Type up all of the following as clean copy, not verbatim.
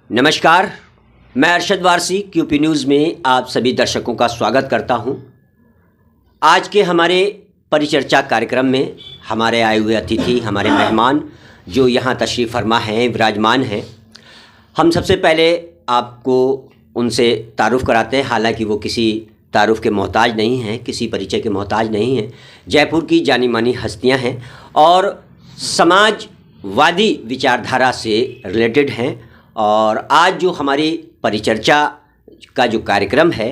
नमस्कार, मैं Arshad Warsi QP news में आप सभी दर्शकों का स्वागत करता हूं। आज के हमारे परिचर्चा कार्यक्रम में हमारे आए हुए अतिथि, हमारे मेहमान जो यहां तशरीफ़ फरमा हैं, विराजमान हैं, हम सबसे पहले आपको उनसे तारुफ़ कराते हैं। हालांकि वो किसी तारुफ़ के मोहताज नहीं हैं, किसी परिचय के मोहताज नहीं हैं। जयपुर की जानी मानी हस्तियाँ हैं और समाजवादी विचारधारा से रिलेटेड हैं। और आज जो हमारी परिचर्चा का जो कार्यक्रम है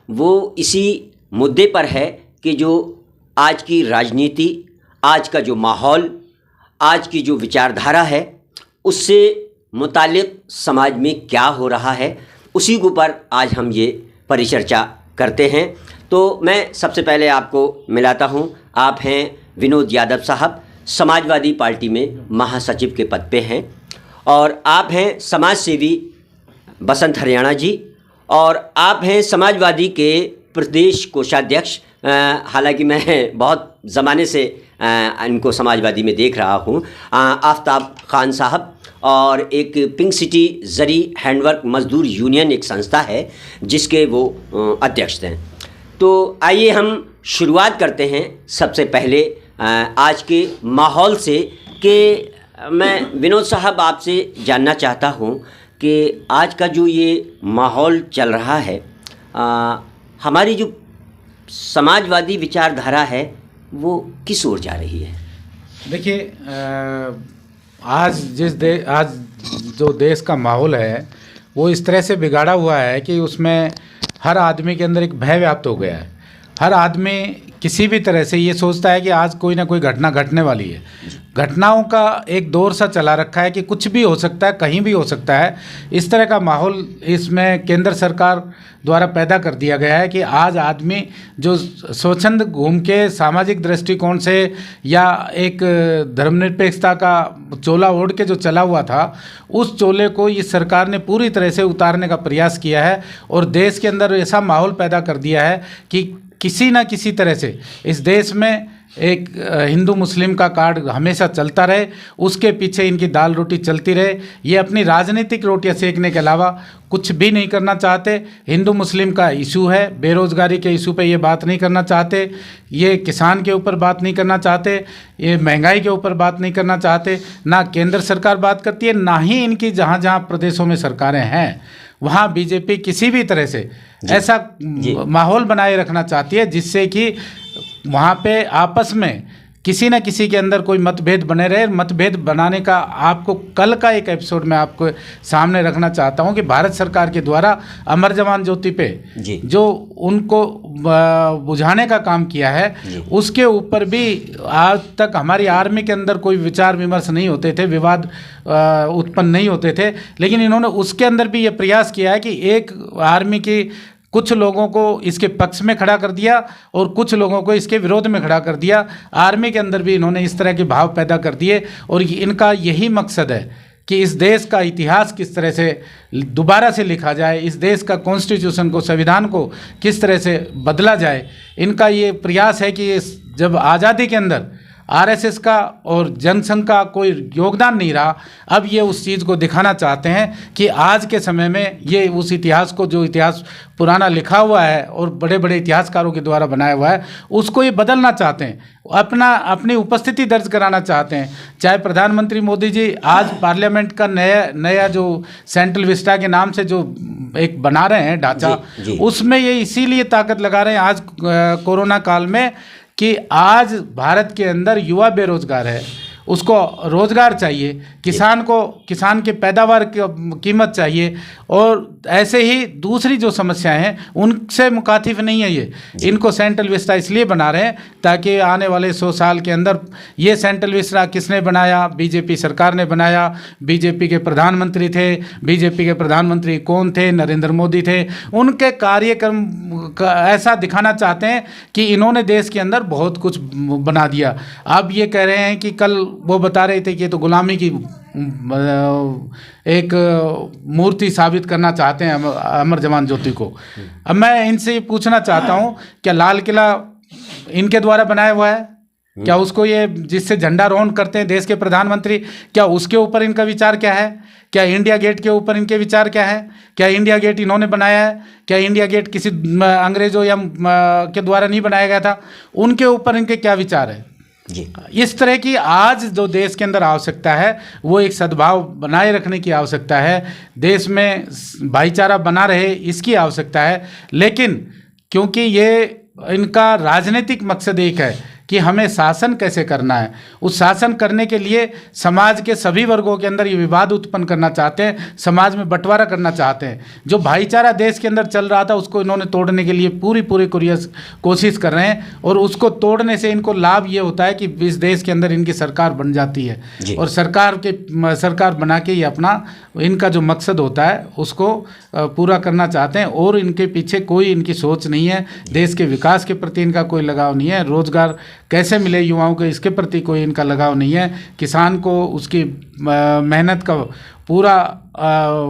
वो इसी मुद्दे पर है कि जो आज की राजनीति, आज का जो माहौल, आज की जो विचारधारा है उससे मुतालिक समाज में क्या हो रहा है, उसी के ऊपर आज हम ये परिचर्चा करते हैं। तो मैं सबसे पहले आपको मिलाता हूँ। आप हैं विनोद यादव साहब, समाजवादी पार्टी में महासचिव के पद पे हैं। और आप हैं समाज सेवी बसंत हरियाणा जी, और आप हैं समाजवादी के प्रदेश कोषाध्यक्ष। हालांकि मैं बहुत ज़माने से इनको समाजवादी में देख रहा हूँ, आफ्ताब खान साहब। और एक पिंक सिटी जरी हैंडवर्क मजदूर यूनियन एक संस्था है जिसके वो अध्यक्ष हैं। तो आइए हम शुरुआत करते हैं सबसे पहले आज के माहौल से कि मैं विनोद साहब आपसे जानना चाहता हूं कि आज का जो ये माहौल चल रहा है, हमारी जो समाजवादी विचारधारा है वो किस ओर जा रही है? देखिए, आज आज जो देश का माहौल है वो इस तरह से बिगाड़ा हुआ है कि उसमें हर आदमी के अंदर एक भय व्याप्त हो गया है। हर आदमी किसी भी तरह से ये सोचता है कि आज कोई ना कोई घटना घटने वाली है। घटनाओं का एक दौर सा चला रखा है कि कुछ भी हो सकता है, कहीं भी हो सकता है। इस तरह का माहौल इसमें केंद्र सरकार द्वारा पैदा कर दिया गया है कि आज आदमी जो स्वच्छंद घूम के सामाजिक दृष्टिकोण से या एक धर्मनिरपेक्षता का चोला ओढ़ के जो चला हुआ था, उस चोले को इस सरकार ने पूरी तरह से उतारने का प्रयास किया है और देश के अंदर ऐसा माहौल पैदा कर दिया है कि किसी न किसी तरह से इस देश में एक हिंदू मुस्लिम का कार्ड हमेशा चलता रहे, उसके पीछे इनकी दाल रोटी चलती रहे। ये अपनी राजनीतिक रोटियां सेकने के अलावा कुछ भी नहीं करना चाहते। हिंदू मुस्लिम का इशू है, बेरोज़गारी के इशू पे ये बात नहीं करना चाहते, ये किसान के ऊपर बात नहीं करना चाहते, ये महंगाई के ऊपर बात नहीं करना चाहते। ना केंद्र सरकार बात करती है, ना ही इनकी जहाँ जहाँ प्रदेशों में सरकारें हैं वहाँ बीजेपी किसी भी तरह से ऐसा माहौल बनाए रखना चाहती है जिससे कि वहाँ पे आपस में किसी न किसी के अंदर कोई मतभेद बने रहे। मतभेद बनाने का आपको कल का एक एपिसोड में आपको सामने रखना चाहता हूँ कि भारत सरकार के द्वारा अमर जवान ज्योति पे जो उनको बुझाने का काम किया है, उसके ऊपर भी आज तक हमारी आर्मी के अंदर कोई विचार विमर्श नहीं होते थे, विवाद उत्पन्न नहीं होते थे। लेकिन इन्होंने उसके अंदर भी ये प्रयास किया है कि एक आर्मी की कुछ लोगों को इसके पक्ष में खड़ा कर दिया और कुछ लोगों को इसके विरोध में खड़ा कर दिया। आर्मी के अंदर भी इन्होंने इस तरह के भाव पैदा कर दिए और इनका यही मकसद है कि इस देश का इतिहास किस तरह से दोबारा से लिखा जाए, इस देश का कॉन्स्टिट्यूशन को, संविधान को किस तरह से बदला जाए। इनका ये प्रयास है कि जब आज़ादी के अंदर आरएसएस का और जनसंघ का कोई योगदान नहीं रहा, अब ये उस चीज़ को दिखाना चाहते हैं कि आज के समय में ये उस इतिहास को, जो इतिहास पुराना लिखा हुआ है और बड़े बड़े इतिहासकारों के द्वारा बनाया हुआ है, उसको ये बदलना चाहते हैं, अपनी उपस्थिति दर्ज कराना चाहते हैं। चाहे प्रधानमंत्री मोदी जी आज पार्लियामेंट का नया जो सेंट्रल विस्टा के नाम से जो एक बना रहे हैं ढांचा, उसमें ये इसीलिए ताकत लगा रहे हैं आज कोरोना काल में कि आज भारत के अंदर युवा बेरोजगार है, उसको रोज़गार चाहिए, किसान को किसान के पैदावार की कीमत चाहिए, और ऐसे ही दूसरी जो समस्याएं हैं उनसे मुखातिफ नहीं है ये। इनको सेंट्रल विस्टा इसलिए बना रहे हैं ताकि आने वाले 100 साल के अंदर ये सेंट्रल विस्टा किसने बनाया? बीजेपी सरकार ने बनाया। बीजेपी के प्रधानमंत्री थे। बीजेपी के प्रधानमंत्री कौन थे? नरेंद्र मोदी थे। उनके कार्यक्रम ऐसा दिखाना चाहते हैं कि इन्होंने देश के अंदर बहुत कुछ बना दिया। अब ये कह रहे हैं कि कल वो बता रहे थे कि ये तो गुलामी की एक मूर्ति साबित करना चाहते हैं अमर जवान ज्योति को। अब मैं इनसे पूछना चाहता हूँ, क्या लाल किला इनके द्वारा बनाया हुआ है? क्या उसको ये जिससे झंडारोहण करते हैं देश के प्रधानमंत्री, क्या उसके ऊपर इनका विचार क्या है? क्या इंडिया गेट के ऊपर इनके विचार क्या है? क्या इंडिया गेट इन्होंने बनाया है? क्या इंडिया गेट किसी अंग्रेजों या के द्वारा नहीं बनाया गया था? उनके ऊपर इनके क्या विचार है जी। इस तरह की आज जो देश के अंदर आवश्यकता है वो एक सद्भाव बनाए रखने की आवश्यकता है, देश में भाईचारा बना रहे इसकी आवश्यकता है। लेकिन क्योंकि ये इनका राजनीतिक मकसद एक है कि हमें शासन कैसे करना है, उस शासन करने के लिए समाज के सभी वर्गों के अंदर ये विवाद उत्पन्न करना चाहते हैं, समाज में बंटवारा करना चाहते हैं। जो भाईचारा देश के अंदर चल रहा था उसको इन्होंने तोड़ने के लिए पूरी कोशिश कर रहे हैं, और उसको तोड़ने से इनको लाभ ये होता है कि इस देश के अंदर इनकी सरकार बन जाती है, और सरकार बना के ये अपना इनका जो मकसद होता है उसको पूरा करना चाहते हैं। और इनके पीछे कोई इनकी सोच नहीं है, देश के विकास के प्रति इनका कोई लगाव नहीं है, रोजगार कैसे मिले युवाओं को इसके प्रति कोई इनका लगाव नहीं है, किसान को उसकी मेहनत का पूरा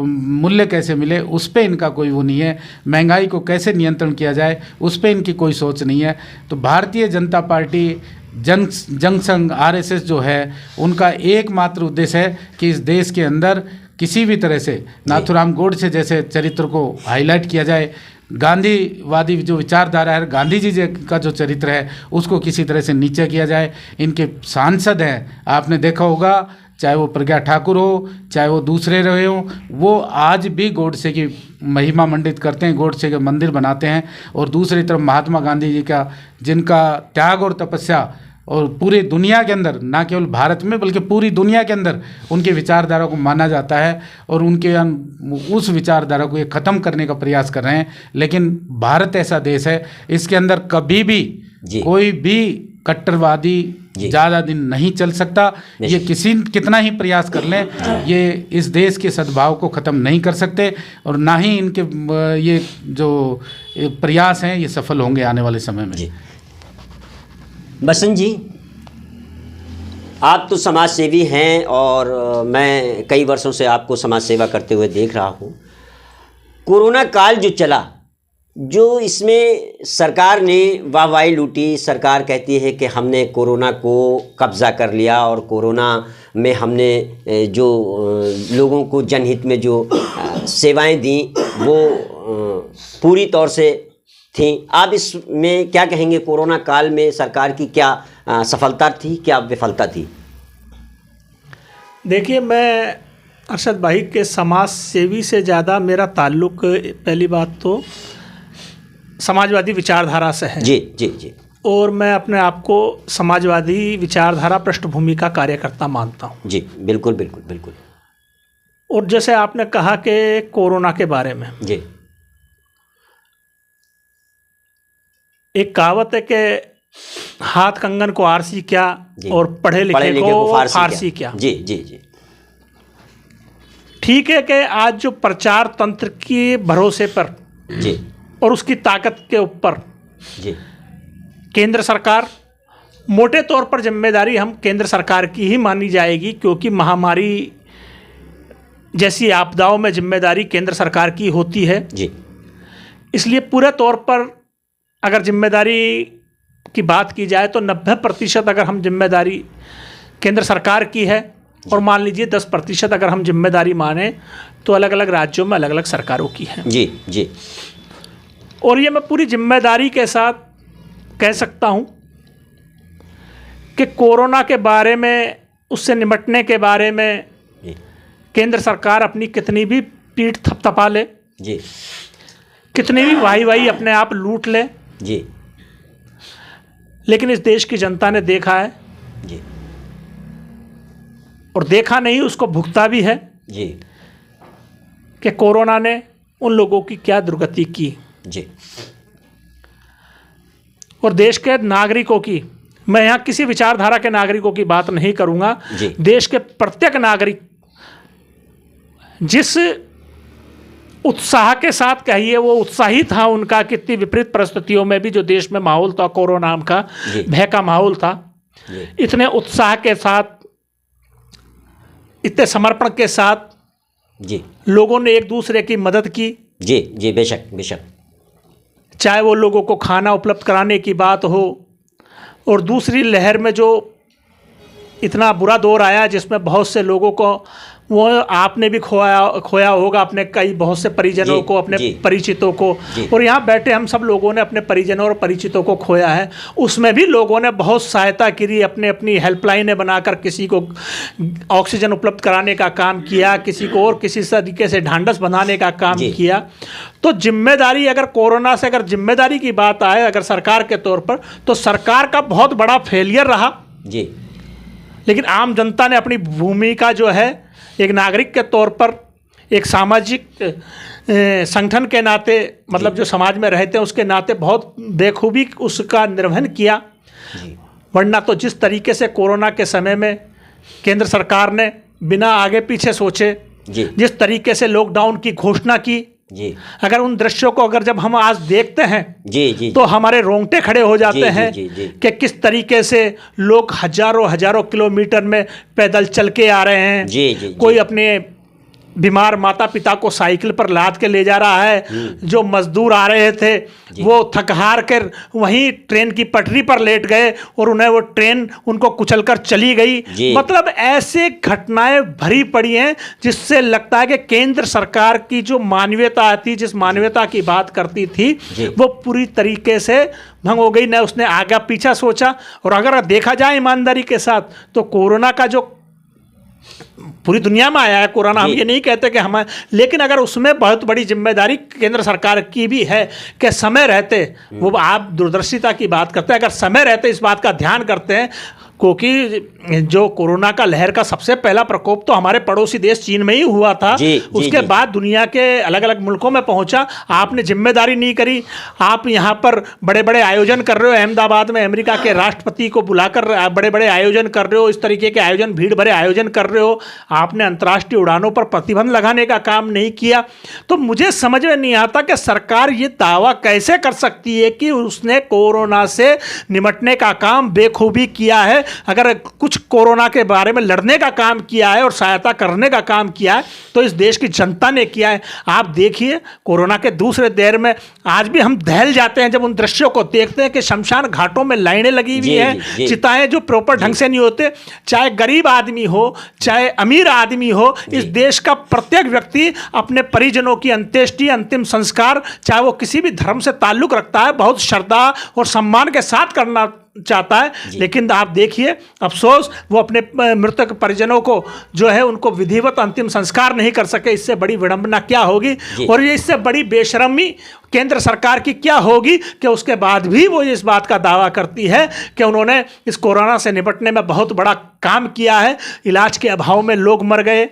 मूल्य कैसे मिले उस पे इनका कोई वो नहीं है, महंगाई को कैसे नियंत्रण किया जाए उस पे इनकी कोई सोच नहीं है। तो भारतीय जनता पार्टी जनसंघ आरएसएस जो है उनका एकमात्र उद्देश्य है कि इस देश के अंदर किसी भी तरह से नाथूराम गोडसे जैसे चरित्र को हाईलाइट किया जाए, गांधीवादी जो विचारधारा है, गांधी जी का जो चरित्र है उसको किसी तरह से नीचे किया जाए। इनके सांसद हैं, आपने देखा होगा, चाहे वो प्रज्ञा ठाकुर हो, चाहे वो दूसरे रहे हो, वो आज भी गोडसे की महिमा मंडित करते हैं, गोडसे के मंदिर बनाते हैं। और दूसरी तरफ महात्मा गांधी जी का, जिनका त्याग और तपस्या और पूरी दुनिया के अंदर, ना केवल भारत में बल्कि पूरी दुनिया के अंदर उनके विचारधारा को माना जाता है, और उनके उस विचारधारा को ये ख़त्म करने का प्रयास कर रहे हैं। लेकिन भारत ऐसा देश है, इसके अंदर कभी भी कोई भी कट्टरवादी ज़्यादा दिन नहीं चल सकता। ये कितना ही प्रयास कर लें, ये इस देश के सद्भाव को ख़त्म नहीं कर सकते, और ना ही इनके ये जो प्रयास हैं ये सफल होंगे आने वाले समय में। बसंत जी, आप तो समाज सेवी हैं और मैं कई वर्षों से आपको समाज सेवा करते हुए देख रहा हूँ। कोरोना काल जो चला, जो इसमें सरकार ने वाहवाही लूटी, सरकार कहती है कि हमने कोरोना को कब्ज़ा कर लिया और कोरोना में हमने जो लोगों को जनहित में जो सेवाएं दी वो पूरी तौर से थी। आप इसमें क्या कहेंगे? कोरोना काल में सरकार की क्या सफलता थी, क्या विफलता थी? देखिए, मैं अरशद भाई के समाज सेवी से ज़्यादा मेरा ताल्लुक़, पहली बात तो समाजवादी विचारधारा से है। जी जी जी। और मैं अपने आप को समाजवादी विचारधारा पृष्ठभूमि का कार्यकर्ता मानता हूँ। जी, बिल्कुल बिल्कुल बिल्कुल। और जैसे आपने कहा कि कोरोना के बारे में, जी, एक कहावत है कि हाथ कंगन को आरसी क्या और पढ़े लिखे को फारसी क्या। जी जी जी। ठीक है कि आज जो प्रचार तंत्र के भरोसे पर जी और उसकी ताकत के ऊपर जी केंद्र सरकार, मोटे तौर पर जिम्मेदारी हम केंद्र सरकार की ही मानी जाएगी, क्योंकि महामारी जैसी आपदाओं में जिम्मेदारी केंद्र सरकार की होती है जी। इसलिए पूरे तौर पर अगर जिम्मेदारी की बात की जाए तो 90% अगर हम जिम्मेदारी केंद्र सरकार की है, और मान लीजिए 10% अगर हम जिम्मेदारी माने तो अलग अलग राज्यों में अलग अलग सरकारों की है। जी जी। और ये मैं पूरी जिम्मेदारी के साथ कह सकता हूँ कि कोरोना के बारे में, उससे निपटने के बारे में केंद्र सरकार अपनी कितनी भी पीठ थपथपा ले जी, कितनी भी वाही अपने आप लूट ले जी, लेकिन इस देश की जनता ने देखा है जी, और देखा नहीं उसको भुगता भी है जी, कि कोरोना ने उन लोगों की क्या दुर्गति की जी। और देश के नागरिकों की, मैं यहाँ किसी विचारधारा के नागरिकों की बात नहीं करूँगा, देश के प्रत्येक नागरिक जिस उत्साह के साथ, कहिए वो उत्साही था उनका, कितनी विपरीत परिस्थितियों में भी जो देश में माहौल था, कोरोना का भय का माहौल था, इतने उत्साह के साथ, इतने समर्पण के साथ जी लोगों ने एक दूसरे की मदद की। जी जी, बेशक बेशक। चाहे वो लोगों को खाना उपलब्ध कराने की बात हो, और दूसरी लहर में जो इतना बुरा दौर आया जिसमें बहुत से लोगों को, वो आपने भी खोया होगा अपने कई बहुत से परिजनों को, अपने परिचितों को, और यहाँ बैठे हम सब लोगों ने अपने परिजनों और परिचितों को खोया है। उसमें भी लोगों ने बहुत सहायता करी, अपने अपनी हेल्पलाइनें बनाकर किसी को ऑक्सीजन उपलब्ध कराने का काम किया, किसी को और किसी तरीके से ढांढस बनाने का काम किया। तो जिम्मेदारी, अगर कोरोना से अगर जिम्मेदारी की बात आए अगर सरकार के तौर पर, तो सरकार का बहुत बड़ा फेलियर रहा जी। लेकिन आम जनता ने अपनी भूमिका जो है एक नागरिक के तौर पर, एक सामाजिक संगठन के नाते, मतलब जो समाज में रहते हैं उसके नाते बहुत बेखूबी उसका निर्वहन किया। वरना तो जिस तरीके से कोरोना के समय में केंद्र सरकार ने बिना आगे पीछे सोचे जिस तरीके से लॉकडाउन की घोषणा की जी, अगर उन दृश्यों को अगर जब हम आज देखते हैं जी, तो हमारे रोंगटे खड़े हो जाते हैं कि किस तरीके से लोग हजारों किलोमीटर में पैदल चल के आ रहे हैं। कोई अपने बीमार माता पिता को साइकिल पर लाद के ले जा रहा है, जो मजदूर आ रहे थे वो थक हार कर वहीं ट्रेन की पटरी पर लेट गए और उन्हें वो ट्रेन उनको कुचलकर चली गई। मतलब ऐसे घटनाएं भरी पड़ी हैं जिससे लगता है कि केंद्र सरकार की जो मानवीयता थी, जिस मानवीयता की बात करती थी, वो पूरी तरीके से भंग हो गई। न उसने आगे पीछा सोचा। और अगर देखा जाए ईमानदारी के साथ तो कोरोना का जो पूरी दुनिया में आया है कोरोना, हम ये नहीं कहते कि हमें, लेकिन अगर उसमें बहुत बड़ी जिम्मेदारी केंद्र सरकार की भी है कि समय रहते, वो आप दूरदर्शिता की बात करते हैं, अगर समय रहते इस बात का ध्यान करते हैं, क्योंकि जो कोरोना का लहर का सबसे पहला प्रकोप तो हमारे पड़ोसी देश चीन में ही हुआ था। उसके बाद दुनिया के अलग अलग मुल्कों में पहुंचा। आपने जिम्मेदारी नहीं करी। आप यहाँ पर बड़े बड़े आयोजन कर रहे हो, अहमदाबाद में अमेरिका के राष्ट्रपति को बुलाकर बड़े बड़े आयोजन कर रहे हो, इस तरीके के आयोजन, भीड़ भरे आयोजन कर रहे हो। आपने अंतर्राष्ट्रीय उड़ानों पर प्रतिबंध लगाने का काम नहीं किया। तो मुझे समझ में नहीं आता कि सरकार ये दावा कैसे कर सकती है कि उसने कोरोना से निपटने का काम बेखूबी किया है। अगर कुछ कोरोना के बारे में लड़ने का काम किया है और सहायता करने का काम किया है तो इस देश की जनता ने किया है। आप देखिए कोरोना के दूसरे दौर में आज भी हम दहल जाते हैं जब उन दृश्यों को देखते हैं कि शमशान घाटों में लाइनें लगी हुई हैं, चिताएं जो प्रॉपर ढंग से नहीं होते। चाहे गरीब आदमी हो चाहे अमीर आदमी हो, इस देश का प्रत्येक व्यक्ति अपने परिजनों की अंत्येष्टि, अंतिम संस्कार, चाहे वो किसी भी धर्म से ताल्लुक रखता है, बहुत श्रद्धा और सम्मान के साथ करना चाहता है। लेकिन आप देखिए अफसोस वो अपने मृतक परिजनों को जो है उनको विधिवत अंतिम संस्कार नहीं कर सके। इससे बड़ी विडंबना क्या होगी और ये इससे बड़ी बेशर्मी केंद्र सरकार की क्या होगी कि उसके बाद भी वो इस बात का दावा करती है कि उन्होंने इस कोरोना से निपटने में बहुत बड़ा काम किया है। इलाज के अभाव में लोग मर गए,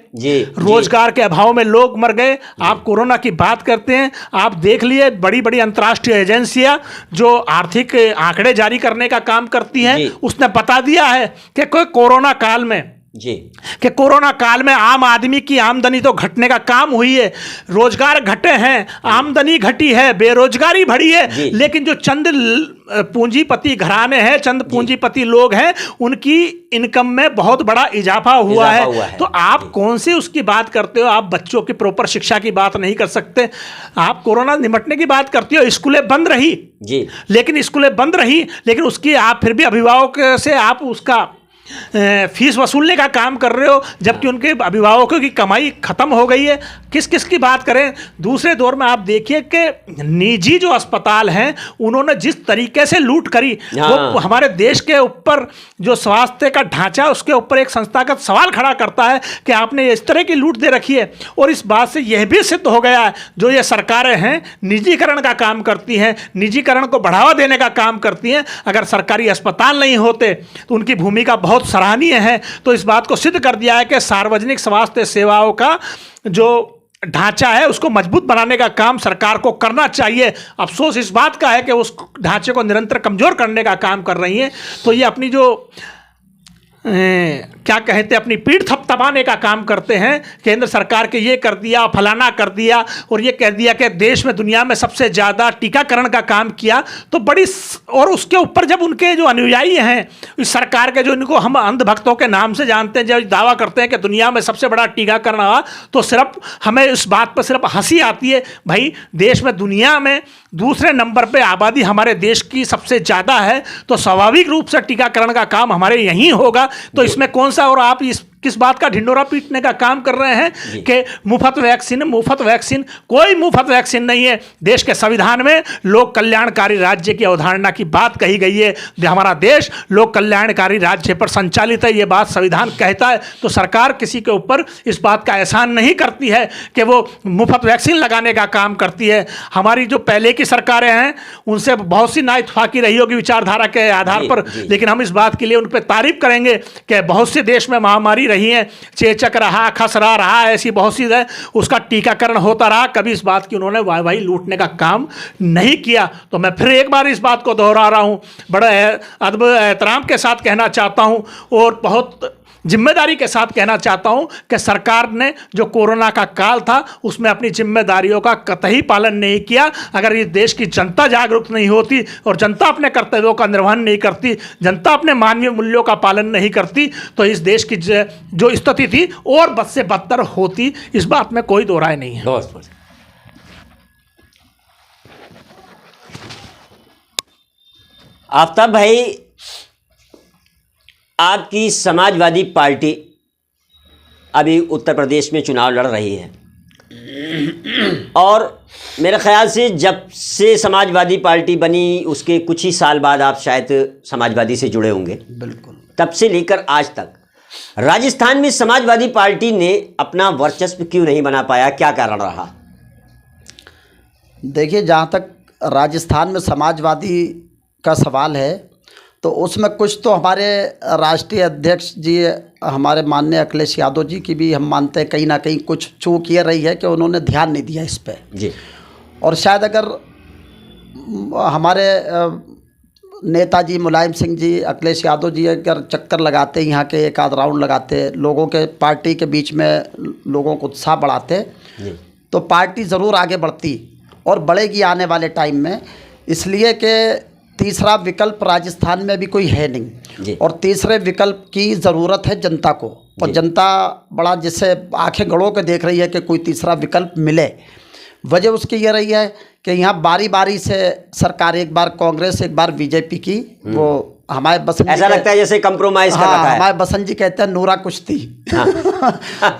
रोजगार के अभाव में लोग मर गए। आप कोरोना की बात करते हैं, आप देख लिए बड़ी बड़ी अंतर्राष्ट्रीय एजेंसियां जो आर्थिक आंकड़े जारी करने का काम करती हैं, उसने बता दिया है कि कोई कोरोना काल में कि कोरोना काल में आम आदमी की आमदनी तो घटने का काम हुई है, रोजगार घटे हैं, आमदनी घटी है, बेरोजगारी बढ़ी है, लेकिन जो चंद पूंजीपति घराने हैं, चंद पूंजीपति लोग हैं, उनकी इनकम में बहुत बड़ा इजाफा हुआ है। तो आप कौन सी उसकी बात करते हो? आप बच्चों की प्रॉपर शिक्षा की बात नहीं कर सकते। आप कोरोना निपटने की बात करते हो, स्कूलें बंद रही लेकिन स्कूलें बंद रही लेकिन उसकी आप फिर भी अभिभावक से आप उसका फीस वसूलने का काम कर रहे हो, जबकि उनके अभिभावकों की कमाई खत्म हो गई है। किस किस की बात करें? दूसरे दौर में आप देखिए कि निजी जो अस्पताल हैं उन्होंने जिस तरीके से लूट करी, वो हमारे देश के ऊपर जो स्वास्थ्य का ढांचा उसके ऊपर एक संस्थागत सवाल खड़ा करता है कि आपने इस तरह की लूट दे रखी है। और इस बात से यह भी सिद्ध हो गया है जो ये सरकारें हैं निजीकरण का काम करती हैं, निजीकरण को बढ़ावा देने का काम करती हैं। अगर सरकारी अस्पताल नहीं होते तो उनकी भूमिका बहुत सराहनीय है। तो इस बात को सिद्ध कर दिया है कि सार्वजनिक स्वास्थ्य सेवाओं का जो ढांचा है उसको मजबूत बनाने का काम सरकार को करना चाहिए। अफसोस इस बात का है कि उस ढांचे को निरंतर कमजोर करने का काम कर रही है। तो ये अपनी जो क्या कहते हैं, अपनी पीठ थपथपाने का काम करते हैं। केंद्र सरकार के ये कर दिया, फलाना कर दिया, और ये कह दिया कि देश में दुनिया में सबसे ज़्यादा टीकाकरण का काम किया। तो और उसके ऊपर जब उनके जो अनुयायी हैं इस सरकार के, जो इनको हम अंधभक्तों के नाम से जानते हैं, जब दावा करते हैं कि दुनिया में सबसे बड़ा टीकाकरण हुआ, तो सिर्फ हमें इस बात पर सिर्फ हंसी आती है। भाई, देश में दुनिया में दूसरे नंबर पे आबादी हमारे देश की सबसे ज़्यादा है, तो स्वाभाविक रूप से टीकाकरण का काम हमारे यहीं होगा। तो इसमें कौन सा, और आप किस बात का ढिंडोरा पीटने का काम कर रहे हैं कि मुफ्त वैक्सीन? कोई मुफ्त वैक्सीन नहीं है। देश के संविधान में लोक कल्याणकारी राज्य की अवधारणा की बात कही गई है। हमारा देश लोक कल्याणकारी राज्य पर संचालित है, ये बात संविधान कहता है। तो सरकार किसी के ऊपर इस बात का एहसान नहीं करती है कि वो मुफ्त वैक्सीन लगाने का काम करती है। हमारी जो पहले की सरकारें हैं उनसे बहुत सी नाइतफाकी रही होगी विचारधारा के आधार पर, लेकिन हम इस बात के लिए उन पर तारीफ करेंगे कि बहुत से देश में महामारी रही है, चेचक रहा, खसरा रहा, ऐसी बहुत सी है, उसका टीकाकरण होता रहा। कभी इस बात की उन्होंने वाहवाही लूटने का काम नहीं किया। तो मैं फिर एक बार इस बात को दोहरा रहा हूँ, बड़े अदब एहतराम के साथ कहना चाहता हूँ और बहुत जिम्मेदारी के साथ कहना चाहता हूं कि सरकार ने जो कोरोना का काल था उसमें अपनी जिम्मेदारियों का कतई पालन नहीं किया। अगर इस देश की जनता जागरूक नहीं होती और जनता अपने कर्तव्यों का निर्वहन नहीं करती, जनता अपने मानवीय मूल्यों का पालन नहीं करती, तो इस देश की जो स्थिति थी और बद से बदतर होती। इस बात में कोई दो राय नहीं है। आफ्ताब भाई, आपकी समाजवादी पार्टी अभी उत्तर प्रदेश में चुनाव लड़ रही है और मेरे ख्याल से जब से समाजवादी पार्टी बनी उसके कुछ ही साल बाद आप शायद समाजवादी से जुड़े होंगे। बिल्कुल। तब से लेकर आज तक राजस्थान में समाजवादी पार्टी ने अपना वर्चस्व क्यों नहीं बना पाया, क्या कारण रहा? देखिए, जहाँ तक राजस्थान में समाजवादी का सवाल है तो उसमें कुछ तो हमारे राष्ट्रीय अध्यक्ष जी, हमारे माननीय अखिलेश यादव जी की भी हम मानते हैं कहीं ना कहीं कुछ चूक ये रही है कि उन्होंने ध्यान नहीं दिया इस पे जी। और शायद अगर हमारे नेताजी मुलायम सिंह जी, अखिलेश यादव जी अगर चक्कर लगाते, यहाँ के एक आध राउंड लगाते, लोगों के पार्टी के बीच में लोगों को उत्साह बढ़ाते, तो पार्टी ज़रूर आगे बढ़ती और बढ़ेगी आने वाले टाइम में। इसलिए कि तीसरा विकल्प राजस्थान में भी कोई है नहीं और तीसरे विकल्प की ज़रूरत है जनता को, और जनता बड़ा जिससे आंखें गड़ो के देख रही है कि कोई तीसरा विकल्प मिले। वजह उसकी ये रही है कि यहाँ बारी बारी से सरकार, एक बार कांग्रेस एक बार बीजेपी की, वो हमारे बसंत ऐसा लगता है जैसे कंप्रोमाइज कर रखा है। हमारे बसंत जी कहते हैं नूरा कुश्ती।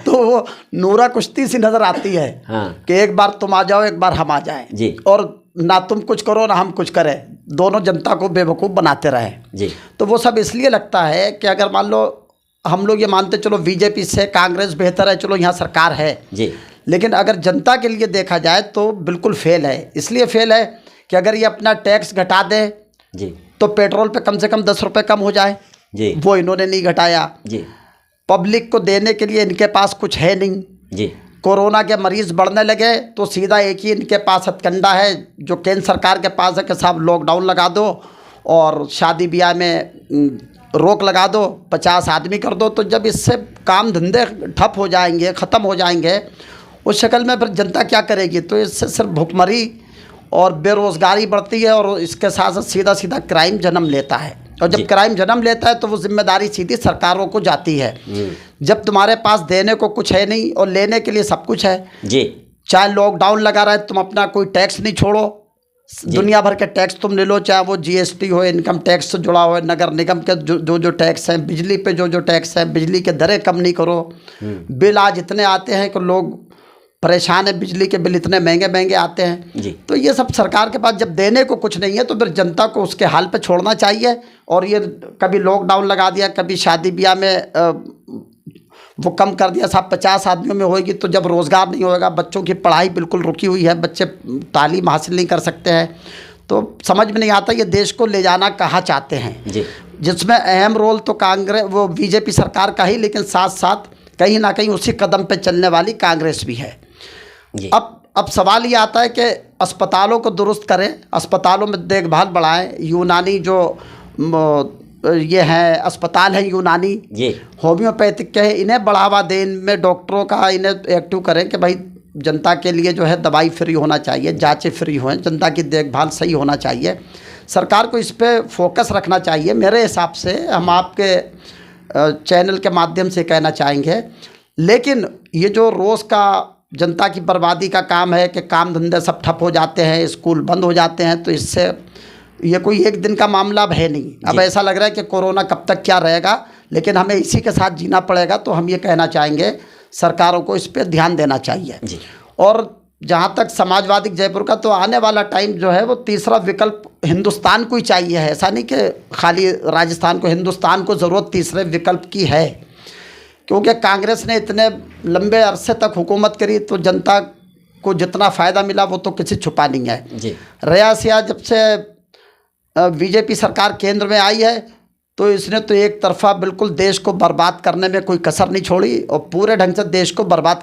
तो वो नूरा कुश्ती सी नज़र आती है कि एक बार तुम आ जाओ, एक बार हम आ जाएं, और ना तुम कुछ करो ना हम कुछ करें, दोनों जनता को बेवकूफ़ बनाते रहें जी। तो वो सब इसलिए लगता है कि अगर मान लो हम लोग ये मानते चलो बीजेपी से कांग्रेस बेहतर है, चलो यहाँ सरकार है जी, लेकिन अगर जनता के लिए देखा जाए तो बिल्कुल फेल है। इसलिए फेल है कि अगर ये अपना टैक्स घटा दे जी तो पेट्रोल पे कम से कम 10 रुपये कम हो जाए जी, वो इन्होंने नहीं घटाया जी। पब्लिक को देने के लिए इनके पास कुछ है नहीं जी। कोरोना के मरीज़ बढ़ने लगे तो सीधा एक ही इनके पास हथकंडा है जो केंद्र सरकार के पास है कि साहब लॉकडाउन लगा दो और शादी ब्याह में रोक लगा दो, 50 आदमी कर दो। तो जब इससे काम धंधे ठप हो जाएंगे, ख़त्म हो जाएंगे, उस शक्ल में फिर जनता क्या करेगी? तो इससे सिर्फ भुखमरी और बेरोज़गारी बढ़ती है और इसके साथ साथ सीधा सीधा क्राइम जन्म लेता है। और जब क्राइम जन्म लेता है तो वो जिम्मेदारी सीधी सरकारों को जाती है। जब तुम्हारे पास देने को कुछ है नहीं और लेने के लिए सब कुछ है जी, चाहे लॉकडाउन लगा रहा है, तुम अपना कोई टैक्स नहीं छोड़ो, दुनिया भर के टैक्स तुम ले लो, चाहे वो जीएसटी हो, इनकम टैक्स से जुड़ा हो, नगर निगम के जो टैक्स हैं, बिजली पे जो टैक्स हैं, बिजली के दरें कम नहीं करो। बिल आज इतने आते हैं कि लोग परेशान है, बिजली के बिल इतने महंगे महंगे आते हैं जी। तो ये सब सरकार के पास जब देने को कुछ नहीं है तो फिर जनता को उसके हाल पे छोड़ना चाहिए। और ये कभी लॉकडाउन लगा दिया, कभी शादी ब्याह में वो कम कर दिया, साहब 50 आदमियों में होएगी, तो जब रोज़गार नहीं होएगा, बच्चों की पढ़ाई बिल्कुल रुकी हुई है, बच्चे तालीम हासिल नहीं कर सकते हैं, तो समझ में नहीं आता ये देश को ले जाना कहाँ चाहते हैं जी। जिसमें अहम रोल तो कांग्रेस वो बीजेपी सरकार का ही, लेकिन साथ साथ कहीं ना कहीं उसी कदम पे चलने वाली कांग्रेस भी है जी। अब सवाल ये आता है कि अस्पतालों को दुरुस्त करें, अस्पतालों में देखभाल बढ़ाएं, यूनानी जो ये हैं अस्पताल हैं यूनानी जी, होम्योपैथिक के हैं, इन्हें बढ़ावा दें, इनमें डॉक्टरों का इन्हें एक्टिव करें कि भाई जनता के लिए जो है दवाई फ्री होना चाहिए, जांचें फ्री हों, जनता की देखभाल सही होना चाहिए। सरकार को इस पे फोकस रखना चाहिए। मेरे हिसाब से हम आपके चैनल के माध्यम से कहना चाहेंगे। लेकिन ये जो रोज़ का जनता की बर्बादी का काम है कि काम धंधे सब ठप हो जाते हैं, स्कूल बंद हो जाते हैं, तो इससे ये कोई एक दिन का मामला अब है नहीं। अब ऐसा लग रहा है कि कोरोना कब तक क्या रहेगा, लेकिन हमें इसी के साथ जीना पड़ेगा। तो हम ये कहना चाहेंगे सरकारों को इस पे ध्यान देना चाहिए। और जहाँ तक समाजवादी जयपुर का, तो आने वाला टाइम जो है वो तीसरा विकल्प हिंदुस्तान को ही चाहिए है। ऐसा नहीं कि खाली राजस्थान को, हिंदुस्तान को ज़रूरत तीसरे विकल्प की है। क्योंकि कांग्रेस ने इतने लंबे अरसे तक हुकूमत करी तो जनता को जितना फ़ायदा मिला वो तो किसी छुपा नहीं है जी। रियासिया जब से बीजेपी सरकार केंद्र में आई है तो इसने तो एक तरफा बिल्कुल देश को बर्बाद करने में कोई कसर नहीं छोड़ी और पूरे ढंग से देश को बर्बाद